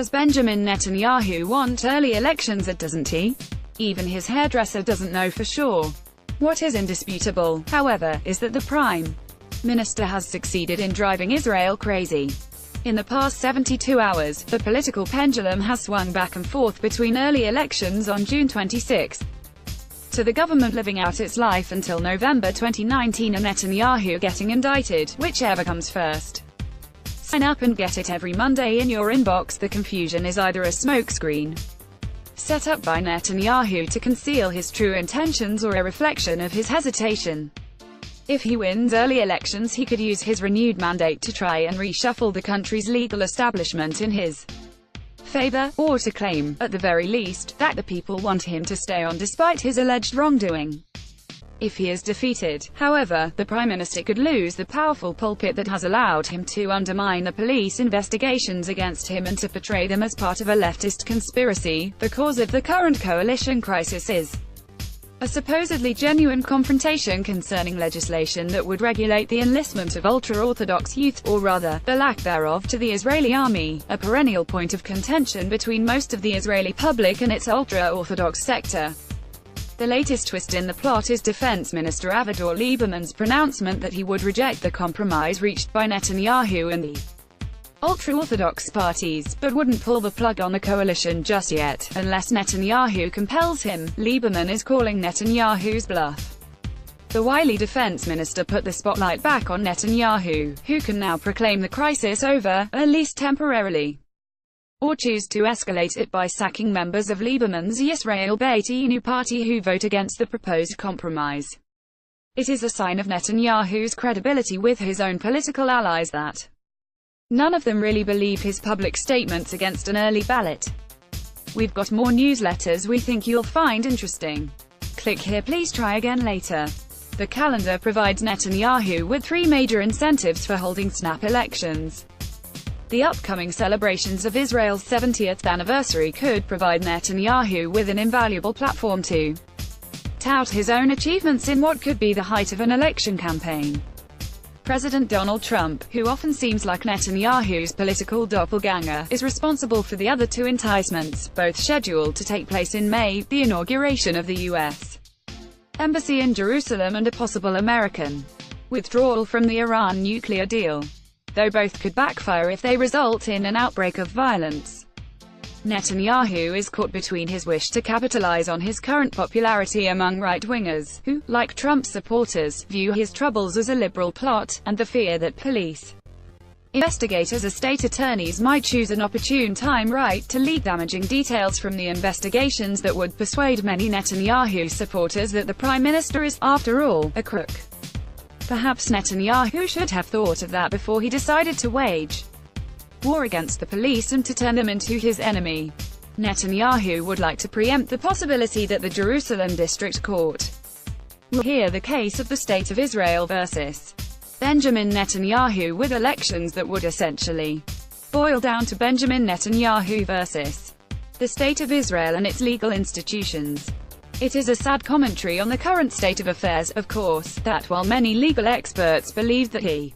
Does Benjamin Netanyahu want early elections, or doesn't he? Even his hairdresser doesn't know for sure. What is indisputable, however, is that the Prime Minister has succeeded in driving Israel crazy. In the past 72 hours, the political pendulum has swung back and forth between early elections on June 26 to the government living out its life until November 2019 and Netanyahu getting indicted, whichever comes first. Sign up and get it every Monday in your inbox. The confusion is either a smokescreen set up by Netanyahu to conceal his true intentions or a reflection of his hesitation. If he wins early elections, he could use his renewed mandate to try and reshuffle the country's legal establishment in his favor, or to claim, at the very least, that the people want him to stay on despite his alleged wrongdoing. If he is defeated, however, the Prime Minister could lose the powerful pulpit that has allowed him to undermine the police investigations against him and to portray them as part of a leftist conspiracy. The cause of the current coalition crisis is a supposedly genuine confrontation concerning legislation that would regulate the enlistment of ultra-Orthodox youth, or rather, the lack thereof, to the Israeli army, a perennial point of contention between most of the Israeli public and its ultra-Orthodox sector. The latest twist in the plot is Defense Minister Avigdor Lieberman's pronouncement that he would reject the compromise reached by Netanyahu and the ultra-Orthodox parties, but wouldn't pull the plug on the coalition just yet, unless Netanyahu compels him. Lieberman is calling Netanyahu's bluff. The wily defense minister put the spotlight back on Netanyahu, who can now proclaim the crisis over, at least temporarily, or choose to escalate it by sacking members of Lieberman's Yisrael Beitenu party who vote against the proposed compromise. It is a sign of Netanyahu's credibility with his own political allies that none of them really believe his public statements against an early ballot. We've got more newsletters we think you'll find interesting. Click here. Please try again later. The calendar provides Netanyahu with 3 major incentives for holding snap elections. The upcoming celebrations of Israel's 70th anniversary could provide Netanyahu with an invaluable platform to tout his own achievements in what could be the height of an election campaign. President Donald Trump, who often seems like Netanyahu's political doppelganger, is responsible for the other 2 enticements, both scheduled to take place in May: the inauguration of the U.S. Embassy in Jerusalem and a possible American withdrawal from the Iran nuclear deal, though both could backfire if they result in an outbreak of violence. Netanyahu is caught between his wish to capitalize on his current popularity among right-wingers, who, like Trump's supporters, view his troubles as a liberal plot, and the fear that police investigators or state attorneys might choose an opportune time to leak damaging details from the investigations that would persuade many Netanyahu supporters that the Prime Minister is, after all, a crook. Perhaps Netanyahu should have thought of that before he decided to wage war against the police and to turn them into his enemy. Netanyahu would like to preempt the possibility that the Jerusalem District Court will hear the case of the State of Israel versus Benjamin Netanyahu, with elections that would essentially boil down to Benjamin Netanyahu versus the State of Israel and its legal institutions. It is a sad commentary on the current state of affairs, of course, that while many legal experts believe that he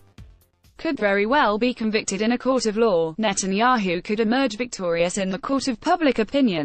could very well be convicted in a court of law, Netanyahu could emerge victorious in the court of public opinion.